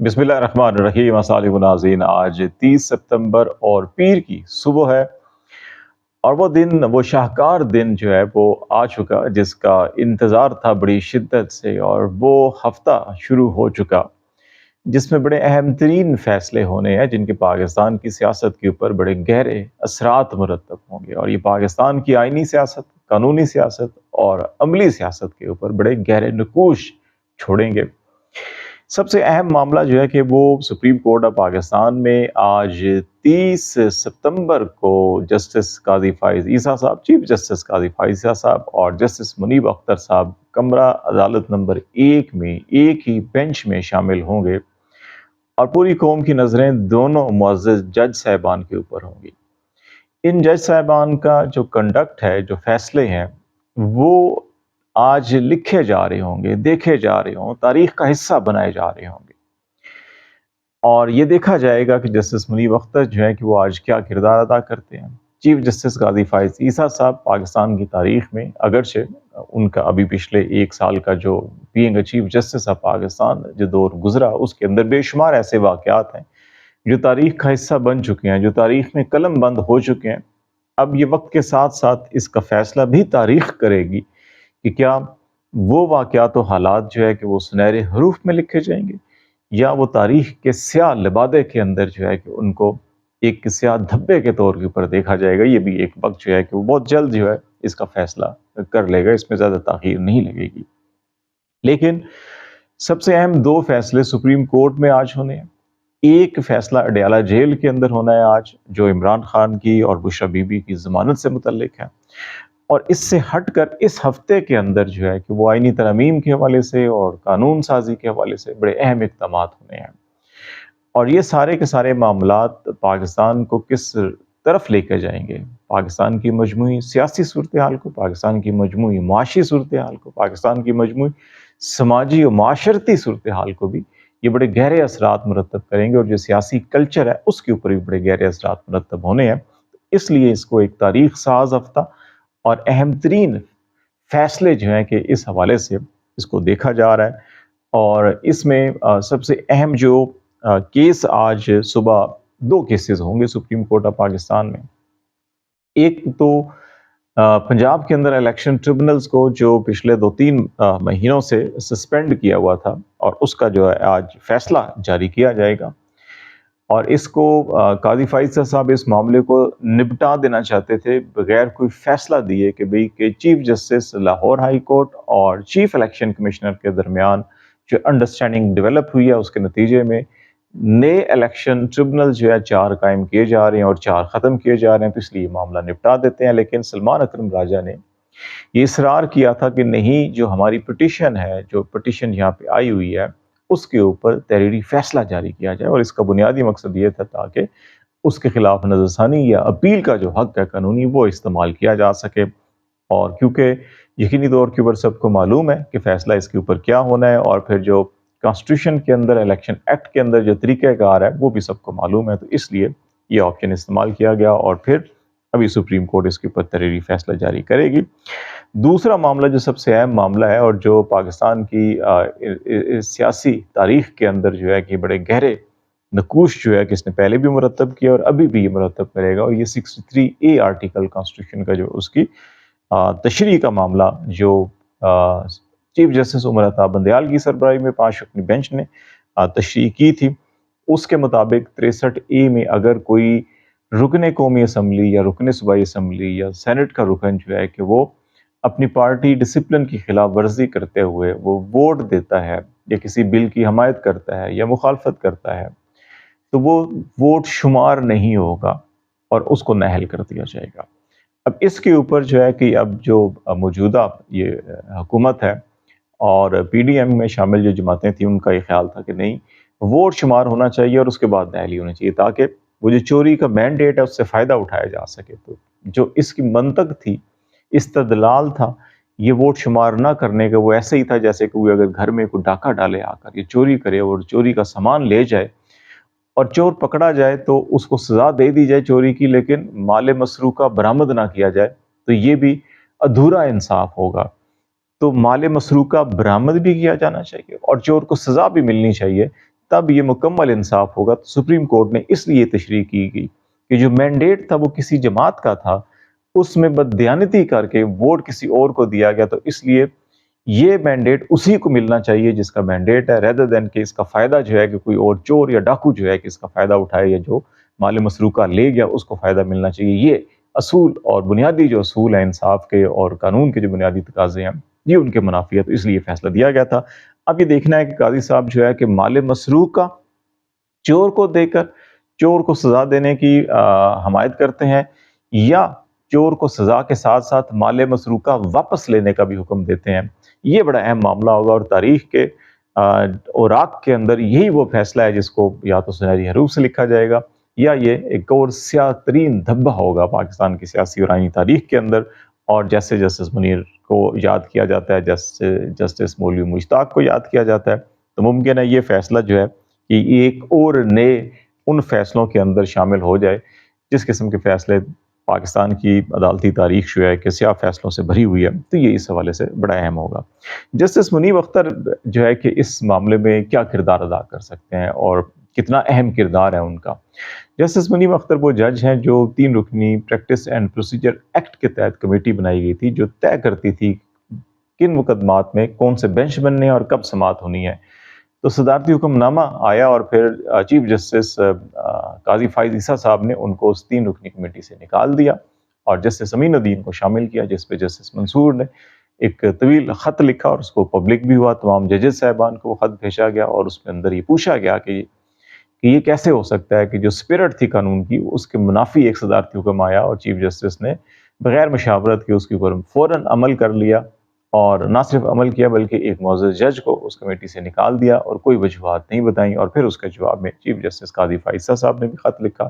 بسم اللہ الرحمن الرحیم۔ السلام علیکم ناظرین، آج 30 ستمبر اور پیر کی صبح ہے، اور وہ دن، وہ شاہکار دن جو ہے وہ آ چکا جس کا انتظار تھا بڑی شدت سے، اور وہ ہفتہ شروع ہو چکا جس میں بڑے اہم ترین فیصلے ہونے ہیں جن کے پاکستان کی سیاست کے اوپر بڑے گہرے اثرات مرتب ہوں گے، اور یہ پاکستان کی آئینی سیاست، قانونی سیاست اور عملی سیاست کے اوپر بڑے گہرے نقوش چھوڑیں گے۔ سب سے اہم معاملہ جو ہے کہ وہ سپریم کورٹ آف پاکستان میں آج 30 ستمبر کو جسٹس قاضی فائز عیسیٰ صاحب، چیف جسٹس قاضی فائز عیسیٰ صاحب اور جسٹس منیب اختر صاحب کمرہ عدالت نمبر 1 میں ایک ہی بینچ میں شامل ہوں گے، اور پوری قوم کی نظریں دونوں معزز جج صاحبان کے اوپر ہوں گی۔ ان جج صاحبان کا جو کنڈکٹ ہے، جو فیصلے ہیں، وہ آج لکھے جا رہے ہوں گے، دیکھے جا رہے ہوں، تاریخ کا حصہ بنائے جا رہے ہوں گے، اور یہ دیکھا جائے گا کہ جسٹس منیب اختر جو ہے کہ وہ آج کیا کردار ادا کرتے ہیں۔ چیف جسٹس قاضی فائز عیسیٰ صاحب پاکستان کی تاریخ میں، اگرچہ ان کا ابھی پچھلے 1 سال کا جو being a chief justice of Pakistan جو دور گزرا، اس کے اندر بے شمار ایسے واقعات ہیں جو تاریخ کا حصہ بن چکے ہیں، جو تاریخ میں قلم بند ہو چکے ہیں۔ اب یہ وقت کے ساتھ ساتھ اس کا فیصلہ بھی تاریخ کرے گی کہ کیا وہ واقعات و حالات جو ہے کہ وہ سنہرے حروف میں لکھے جائیں گے، یا وہ تاریخ کے سیاہ لبادے کے اندر جو ہے کہ ان کو ایک سیاہ دھبے کے طور کے اوپر دیکھا جائے گا۔ یہ بھی ایک وقت جو ہے کہ وہ بہت جلد جو ہے اس کا فیصلہ کر لے گا، اس میں زیادہ تاخیر نہیں لگے گی۔ لیکن سب سے اہم 2 فیصلے سپریم کورٹ میں آج ہونے ہیں۔ ایک فیصلہ اڈیالہ جیل کے اندر ہونا ہے آج، جو عمران خان کی اور بشرا بی بی کی ضمانت سے متعلق ہے، اور اس سے ہٹ کر اس ہفتے کے اندر جو ہے کہ وہ آئینی ترامیم کے حوالے سے اور قانون سازی کے حوالے سے بڑے اہم اقدامات ہونے ہیں، اور یہ سارے کے سارے معاملات پاکستان کو کس طرف لے کر جائیں گے، پاکستان کی مجموعی سیاسی صورتحال کو، پاکستان کی مجموعی معاشی صورتحال کو، پاکستان کی مجموعی سماجی و معاشرتی صورتحال کو بھی یہ بڑے گہرے اثرات مرتب کریں گے، اور جو سیاسی کلچر ہے اس کے اوپر بھی بڑے گہرے اثرات مرتب ہونے ہیں۔ اس لیے اس کو ایک تاریخ ساز ہفتہ اور اہم ترین فیصلے جو ہیں کہ اس حوالے سے اس کو دیکھا جا رہا ہے، اور اس میں سب سے اہم جو کیس آج صبح 2 کیسز ہوں گے سپریم کورٹ آف پاکستان میں۔ ایک تو پنجاب کے اندر الیکشن ٹریبونلز کو جو پچھلے 2-3 مہینوں سے سسپینڈ کیا ہوا تھا، اور اس کا جو ہے آج فیصلہ جاری کیا جائے گا، اور اس کو قاضی فائز صاحب اس معاملے کو نپٹا دینا چاہتے تھے بغیر کوئی فیصلہ دیے کہ بھئی کہ chief justice Lahore high court اور چیف الیکشن کمشنر کے درمیان جو انڈرسٹینڈنگ ڈیولپ ہوئی ہے، اس کے نتیجے میں نئے الیکشن ٹریبونل جو ہے 4 قائم کیے جا رہے ہیں اور 4 ختم کیے جا رہے ہیں، تو اس لیے معاملہ نپٹا دیتے ہیں۔ لیکن سلمان اکرم راجہ نے یہ اصرار کیا تھا کہ نہیں، جو ہماری پٹیشن ہے، جو پٹیشن یہاں پہ آئی ہوئی ہے، اس کے اوپر تحریری فیصلہ جاری کیا جائے، اور اس کا بنیادی مقصد یہ تھا تاکہ اس کے خلاف نظر ثانی یا اپیل کا جو حق ہے قانونی، وہ استعمال کیا جا سکے، اور کیونکہ یقینی طور کے اوپر سب کو معلوم ہے کہ فیصلہ اس کے اوپر کیا ہونا ہے، اور پھر جو کانسٹیٹیوشن کے اندر، الیکشن ایکٹ کے اندر جو طریقہ کار ہے وہ بھی سب کو معلوم ہے، تو اس لیے یہ آپشن استعمال کیا گیا، اور پھر ابھی سپریم کورٹ اس کے اوپر تحریری فیصلہ جاری کرے گی۔ دوسرا معاملہ جو سب سے اہم معاملہ ہے، اور جو پاکستان کی سیاسی تاریخ کے اندر جو ہے کہ بڑے گہرے نقوش جو ہے کہ اس نے پہلے بھی مرتب کیا اور ابھی بھی یہ مرتب کرے گا، اور یہ 63A آرٹیکل کانسٹیٹیوشن کا جو اس کی تشریح کا معاملہ، جو چیف جسٹس عمر عطا بندیال کی سربراہی میں 5 رکنی بینچ نے تشریح کی تھی، اس کے مطابق 63A میں اگر کوئی رکن قومی اسمبلی یا رکن صوبائی اسمبلی یا سینٹ کا رکن جو ہے کہ وہ اپنی پارٹی ڈسپلن کی خلاف ورزی کرتے ہوئے وہ ووٹ دیتا ہے یا کسی بل کی حمایت کرتا ہے یا مخالفت کرتا ہے، تو وہ ووٹ شمار نہیں ہوگا اور اس کو نااہل کر دیا جائے گا۔ اب اس کے اوپر جو ہے کہ اب جو موجودہ یہ حکومت ہے اور پی ڈی ایم میں شامل جو جماعتیں تھیں، ان کا یہ خیال تھا کہ نہیں، ووٹ شمار ہونا چاہیے اور اس کے بعد نااہلی ہونی چاہیے، تاکہ وہ جو چوری کا مینڈیٹ ہے اس سے فائدہ اٹھایا جا سکے۔ تو جو اس کی منطق تھی، استدلال تھا یہ ووٹ شمار نہ کرنے کا، وہ ایسے ہی تھا جیسے کہ اگر گھر میں کوئی ڈاکہ ڈالے آ کر یہ چوری کرے اور چوری کا سامان لے جائے اور چور پکڑا جائے تو اس کو سزا دے دی جائے چوری کی، لیکن مال مسروقہ برآمد نہ کیا جائے، تو یہ بھی ادھورا انصاف ہوگا۔ تو مال مسروقہ برآمد بھی کیا جانا چاہیے اور چور کو سزا بھی ملنی چاہیے، تب یہ مکمل انصاف ہوگا۔ تو سپریم کورٹ نے اس لیے تشریح کی گئی کہ جو مینڈیٹ تھا وہ کسی جماعت کا تھا، اس میں بددیانتی کر کے ووٹ کسی اور کو دیا گیا، تو اس لیے یہ مینڈیٹ اسی کو ملنا چاہیے جس کا مینڈیٹ ہے، ریدر دین کہ اس کا فائدہ جو ہے کہ کوئی اور چور یا ڈاکو جو ہے کہ اس کا فائدہ اٹھائے، یا جو مال مسروقہ لے گیا اس کو فائدہ ملنا چاہیے۔ یہ اصول اور بنیادی جو اصول ہیں انصاف کے اور قانون کے جو بنیادی تقاضے ہیں، یہ ان کے منافی ہے، تو اس لیے فیصلہ دیا گیا تھا۔ اب یہ دیکھنا ہے کہ قاضی صاحب جو ہے کہ مال مسروقہ چور کو دے کر چور کو سزا دینے کی حمایت کرتے ہیں، یا چور کو سزا کے ساتھ ساتھ مال مسروقہ واپس لینے کا بھی حکم دیتے ہیں۔ یہ بڑا اہم معاملہ ہوگا، اور تاریخ کے اوراق کے اندر یہی وہ فیصلہ ہے جس کو یا تو سنہری حروف سے لکھا جائے گا، یا یہ ایک اور سیاہ ترین دھبہ ہوگا پاکستان کی سیاسی اور آئینی تاریخ کے اندر۔ اور جیسے جسٹس منیر کو یاد کیا جاتا ہے، جیسے جسٹس مولوی مشتاق کو یاد کیا جاتا ہے، تو ممکن ہے یہ فیصلہ جو ہے کہ ایک اور نئے ان فیصلوں کے اندر شامل ہو جائے، جس قسم کے فیصلے پاکستان کی عدالتی تاریخ جو ہے کہ سیاہ فیصلوں سے بھری ہوئی ہے، تو یہ اس حوالے سے بڑا اہم ہوگا۔ جسٹس منیب اختر جو ہے کہ اس معاملے میں کیا کردار ادا کر سکتے ہیں اور کتنا اہم کردار ہے ان کا؟ جسٹس منیب اختر وہ جج ہیں جو 3 رکنی پریکٹس اینڈ پروسیجر ایکٹ کے تحت کمیٹی بنائی گئی تھی، جو طے کرتی تھی کن مقدمات میں کون سے بینچ بننے اور کب سماعت ہونی ہے۔ تو صدارتی حکم نامہ آیا اور پھر چیف جسٹس قاضی فائز عیسیٰ صاحب نے ان کو اس 3 رکنی کمیٹی سے نکال دیا اور جسٹس امین الدین کو شامل کیا، جس پہ جسٹس منصور نے ایک طویل خط لکھا اور اس کو پبلک بھی ہوا، تمام ججز صاحبان کو وہ خط بھیجا گیا، اور اس میں اندر یہ پوچھا گیا کہ یہ کیسے ہو سکتا ہے کہ جو اسپرٹ تھی قانون کی اس کے منافی ایک صدارتی حکم آیا اور چیف جسٹس نے بغیر مشاورت کے اس کے اوپر فوراً عمل کر لیا، اور نہ صرف عمل کیا بلکہ ایک معزز جج کو اس کمیٹی سے نکال دیا اور کوئی وجوہات نہیں بتائیں۔ اور پھر اس کے جواب میں چیف جسٹس قاضی فائز صاحب نے بھی خط لکھا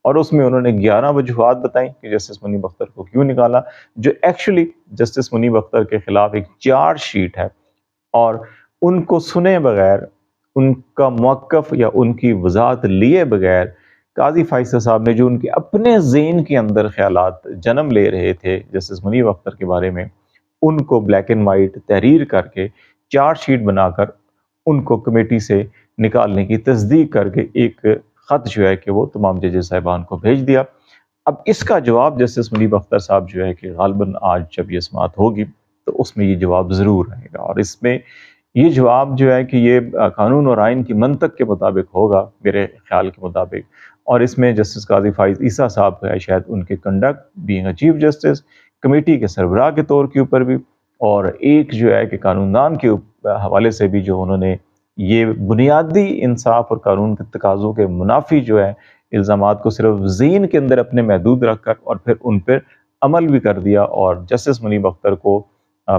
اور اس میں انہوں نے 11 وجوہات بتائیں کہ جسٹس منیب اختر کو کیوں نکالا، جو ایکچولی جسٹس منیب اختر کے خلاف ایک چارج شیٹ ہے، اور ان کو سنے بغیر، ان کا موقف یا ان کی وضاحت لیے بغیر قاضی فائز صاحب نے جو ان کے اپنے ذہن کے اندر خیالات جنم لے رہے تھے جسٹس منیب اختر کے بارے میں، ان کو بلیک اینڈ وائٹ تحریر کر کے چارج شیٹ بنا کر ان کو کمیٹی سے نکالنے کی تصدیق کر کے ایک خط جو ہے کہ وہ تمام ججز صاحبان کو بھیج دیا۔ اب اس کا جواب جسٹس منیب اختر صاحب جو ہے کہ غالباً آج جب یہ سماعت ہوگی تو اس میں یہ جواب ضرور رہے گا، اور اس میں یہ جواب جو ہے کہ یہ قانون اور آئین کی منطق کے مطابق ہوگا میرے خیال کے مطابق، اور اس میں جسٹس قاضی فائز عیسیٰ صاحب کا شاید ان کے conduct being a chief justice, committee کے سربراہ کے طور کے اوپر بھی، اور ایک جو ہے کہ قانون دان کے حوالے سے بھی جو انہوں نے یہ بنیادی انصاف اور قانون کے تقاضوں کے منافی جو ہے الزامات کو صرف ذہن کے اندر اپنے محدود رکھ کر اور پھر ان پر عمل بھی کر دیا، اور جسٹس منیب اختر کو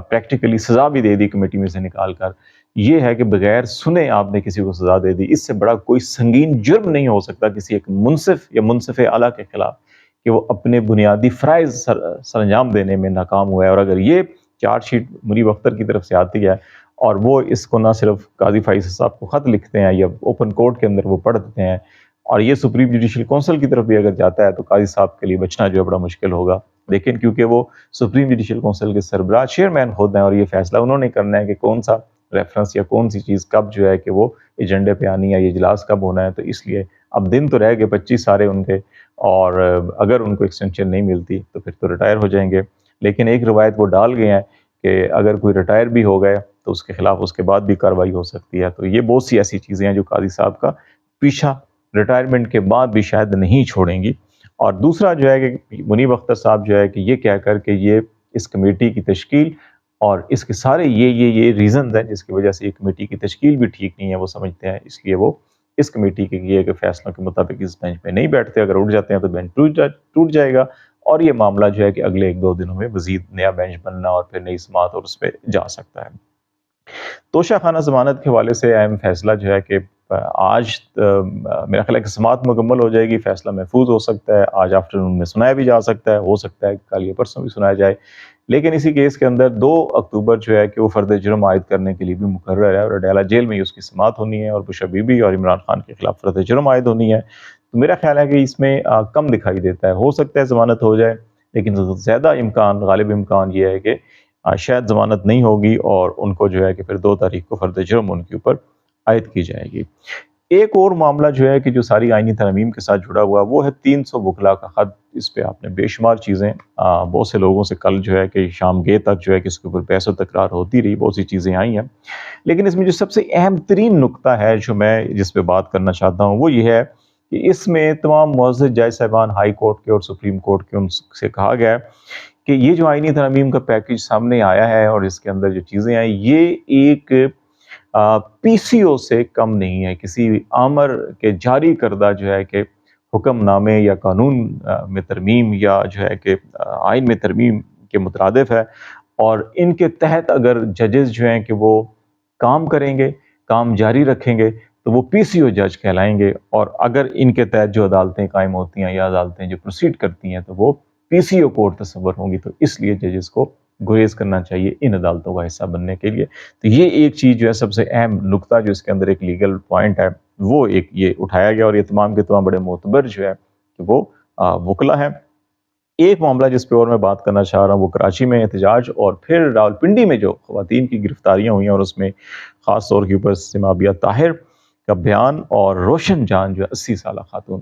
پریکٹیکلی سزا بھی دے دی کمیٹی میں سے نکال کر۔ یہ ہے کہ بغیر سنے آپ نے کسی کو سزا دے دی، اس سے بڑا کوئی سنگین جرم نہیں ہو سکتا کسی ایک منصف یا منصف اعلیٰ کے خلاف کہ وہ اپنے بنیادی فرائض سر انجام دینے میں ناکام ہوا ہے۔ اور اگر یہ چارج شیٹ منیب اختر کی طرف سے آتی ہے اور وہ اس کو نہ صرف قاضی فائز صاحب کو خط لکھتے ہیں یا اوپن کورٹ کے اندر وہ پڑھ دیتے ہیں، اور یہ سپریم جوڈیشل کونسل کی طرف بھی اگر جاتا ہے تو قاضی صاحب کے لیے بچنا جو ہے بڑا مشکل ہوگا، لیکن کیونکہ وہ سپریم جوڈیشل کونسل کے سربراہ چیئرمین خود ہیں اور یہ فیصلہ انہوں نے کرنا ہے کہ کون سا ریفرنس یا کون سی چیز کب جو ہے کہ وہ ایجنڈے پہ آنی ہے، یہ اجلاس کب ہونا ہے، تو اس لیے اب دن تو رہ گئے 25 سارے ان کے، اور اگر ان کو ایکسٹینشن نہیں ملتی تو پھر تو ریٹائر ہو جائیں گے۔ لیکن ایک روایت وہ ڈال گئے ہیں کہ اگر کوئی ریٹائر بھی ہو گئے تو اس کے خلاف اس کے بعد بھی کارروائی ہو سکتی ہے، تو یہ بہت سی ایسی چیزیں ہیں جو قاضی صاحب کا پیچھا ریٹائرمنٹ کے بعد بھی شاید نہیں چھوڑیں گی۔ اور دوسرا جو ہے کہ منیب اختر صاحب جو ہے کہ یہ کہہ کر کہ یہ اس کمیٹی کی تشکیل اور اس کے سارے یہ ریزنز ہیں جس کی وجہ سے یہ کمیٹی کی تشکیل بھی ٹھیک نہیں ہے، وہ سمجھتے ہیں، اس لیے وہ اس کمیٹی کے کیے گئے فیصلوں کے مطابق اس بینچ پہ نہیں بیٹھتے۔ اگر اٹھ جاتے ہیں تو بینچ ٹوٹ جائے گا، اور یہ معاملہ جو ہے کہ اگلے 1-2 دنوں میں مزید نیا بینچ بننا اور پھر نئی سماعت اور اس پہ جا سکتا ہے۔ توشہ خانہ ضمانت کے حوالے سے اہم فیصلہ جو ہے کہ آج میرا خیال ہے کہ سماعت مکمل ہو جائے گی، فیصلہ محفوظ ہو سکتا ہے، آج آفٹرنون میں سنایا بھی جا سکتا ہے، ہو سکتا ہے کل یا پرسوں بھی سنایا جائے، لیکن اسی کیس کے اندر 2 اکتوبر جو ہے کہ وہ فرد جرم عائد کرنے کے لیے بھی مقرر ہے، اور اڈیالہ جیل میں ہی اس کی سماعت ہونی ہے، اور بشا بی بی اور عمران خان کے خلاف فرد جرم عائد ہونی ہے۔ تو میرا خیال ہے کہ اس میں کم دکھائی دیتا ہے، ہو سکتا ہے ضمانت ہو جائے، لیکن زیادہ امکان، غالب امکان یہ ہے کہ شاید ضمانت نہیں ہوگی اور ان کو جو ہے کہ پھر 2 تاریخ کو فرد جرم ان کے اوپر عائد کی جائے گی۔ ایک اور معاملہ جو ہے کہ جو ساری آئینی ترمیم کے ساتھ جڑا ہوا وہ ہے 300 وکلا کا خط. اس پہ آپ نے بے شمار چیزیں بہت سے لوگوں سے کل جو ہے کہ شام گے تک جو ہے کہ اس کے اوپر بحث و تکرار ہوتی رہی، بہت سی چیزیں آئی ہیں. لیکن اس میں جو سب سے اہم ترین نقطہ ہے جو میں جس پہ بات کرنا چاہتا ہوں وہ یہ ہے کہ اس میں تمام معزز جج صاحبان ہائی کورٹ کے اور سپریم کورٹ کے ان سے کہا گیا ہے کہ یہ جو آئینی ترمیم کا پیکج سامنے آیا ہے اور اس کے اندر جو چیزیں آئی یہ ایک پی سی او سے کم نہیں ہے، کسی آمر کے جاری کردہ جو ہے کہ حکم نامے یا قانون میں ترمیم یا جو ہے کہ آئین میں ترمیم کے مترادف ہے. اور ان کے تحت اگر ججز جو ہیں کہ وہ کام کریں گے، کام جاری رکھیں گے تو وہ پی سی او جج کہلائیں گے. اور اگر ان کے تحت جو عدالتیں قائم ہوتی ہیں یا عدالتیں جو پروسیڈ کرتی ہیں تو وہ پی سی او کورٹ تصور ہوں گی. تو اس لیے ججز کو گریز کرنا چاہیے ان عدالتوں کا حصہ بننے کے لیے. تو یہ ایک چیز جو ہے سب سے اہم نقطہ جو اس کے اندر ایک لیگل پوائنٹ ہے وہ ایک یہ اٹھایا گیا، اور یہ تمام کے تمام بڑے معتبر جو ہے کہ وہ وکلا ہیں. ایک معاملہ جس پہ اور میں بات کرنا چاہ رہا ہوں وہ کراچی میں احتجاج اور پھر راولپنڈی میں جو خواتین کی گرفتاریاں ہوئی ہیں، اور اس میں خاص طور کے اوپر سمابیہ طاہر کا بیان اور روشن جان جو 80 سالہ خاتون.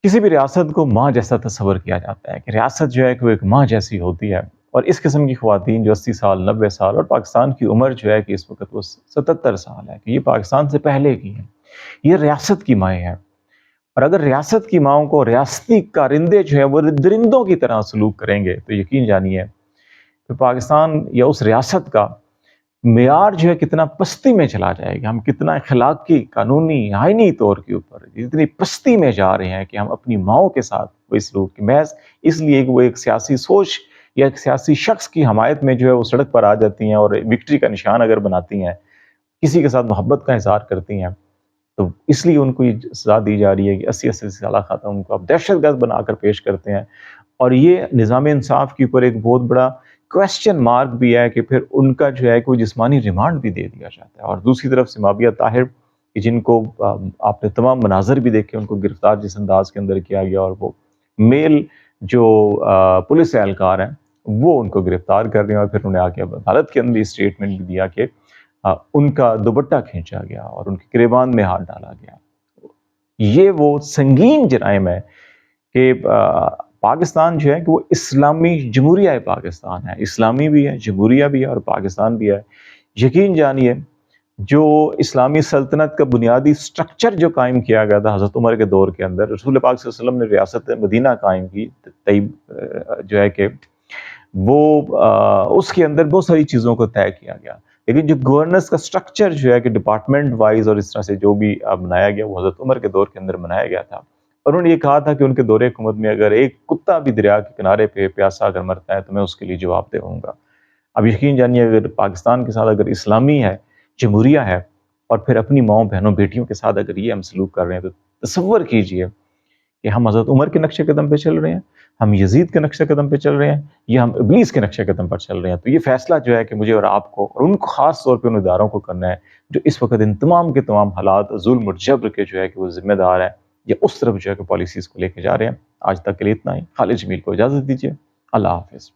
کسی بھی ریاست کو ماں جیسا تصور کیا جاتا ہے کہ ریاست جو ہے کہ وہ ایک ماں جیسی ہوتی ہے، اور اس قسم کی خواتین جو 80 سال 90 سال اور پاکستان کی عمر جو ہے کہ اس وقت وہ 77 سال ہے کہ یہ پاکستان سے پہلے کی ہیں، یہ ریاست کی مائیں ہیں. اور اگر ریاست کی ماؤں کو ریاستی کارندے جو ہیں وہ درندوں کی طرح سلوک کریں گے تو یقین جانیے کہ پاکستان یا اس ریاست کا معیار جو ہے کتنا پستی میں چلا جائے گا. ہم کتنا اخلاقی، قانونی، آئینی طور کے اوپر اتنی پستی میں جا رہے ہیں کہ ہم اپنی ماؤں کے ساتھ وہ سلوک کی محض اس لیے کہ وہ ایک سیاسی سوچ یا ایک سیاسی شخص کی حمایت میں جو ہے وہ سڑک پر آ جاتی ہیں اور وکٹری کا نشان اگر بناتی ہیں، کسی کے ساتھ محبت کا اظہار کرتی ہیں، تو اس لیے ان کو یہ سزا دی جا رہی ہے کہ 80 سالہ خاتون کو آپ دہشت گرد بنا کر پیش کرتے ہیں. اور یہ نظام انصاف کے اوپر ایک بہت بڑا کویسچن مارک بھی ہے کہ پھر ان کا جو ہے کوئی جسمانی ریمانڈ بھی دے دیا جاتا ہے. اور دوسری طرف سمابیہ طاہر جن کو آپ نے تمام مناظر بھی دیکھے، ان کو گرفتار جس انداز کے اندر کیا گیا، اور وہ میل جو پولیس اہلکار ہیں وہ ان کو گرفتار کر رہے ہیں، اور پھر انہوں نے آ کے عدالت کے اندر اسٹیٹمنٹ بھی دیا کہ ان کا دوپٹہ کھینچا گیا اور ان کے گریبان میں ہاتھ ڈالا گیا. یہ وہ سنگین جرائم ہے کہ پاکستان جو ہے کہ وہ اسلامی جمہوریہ پاکستان ہے، اسلامی بھی ہے، جمہوریہ بھی ہے اور پاکستان بھی ہے. یقین جانیے جو اسلامی سلطنت کا بنیادی سٹرکچر جو قائم کیا گیا تھا حضرت عمر کے دور کے اندر، رسول پاک صلی اللہ علیہ وسلم نے ریاست مدینہ قائم کی، طیب جو ہے کہ وہ اس کے اندر بہت ساری چیزوں کو طے کیا گیا. لیکن جو گورننس کا سٹرکچر جو ہے کہ ڈپارٹمنٹ وائز اور اس طرح سے جو بھی بنایا گیا وہ حضرت عمر کے دور کے اندر بنایا گیا تھا. اور انہوں نے یہ کہا تھا کہ ان کے دور حکومت میں اگر ایک کتا بھی دریا کے کنارے پہ پیاسا اگر مرتا ہے تو میں اس کے لیے جواب دہ ہوں گا. اب یقین جانیے اگر پاکستان کے ساتھ اگر اسلامی ہے، جمہوریہ ہے، اور پھر اپنی ماؤں بہنوں بیٹیوں کے ساتھ اگر یہ ہم سلوک کر رہے ہیں تو تصور کیجئے کہ ہم حضرت عمر کے نقش قدم پہ چل رہے ہیں، ہم یزید کے نقش قدم پہ چل رہے ہیں، یا ہم ابلیس کے نقش قدم پر چل رہے ہیں. تو یہ فیصلہ جو ہے کہ مجھے اور آپ کو اور ان کو خاص طور پہ ان اداروں کو کرنا ہے جو اس وقت ان تمام کے تمام حالات ظلم اور جبر کے جو ہے کہ وہ ذمہ دار ہیں، یا اس طرف جو ہے کہ پالیسیز کو لے کے جا رہے ہیں. آج تک کے لیے اتنا ہی. خالد جمیل کو اجازت دیجیے. اللہ حافظ.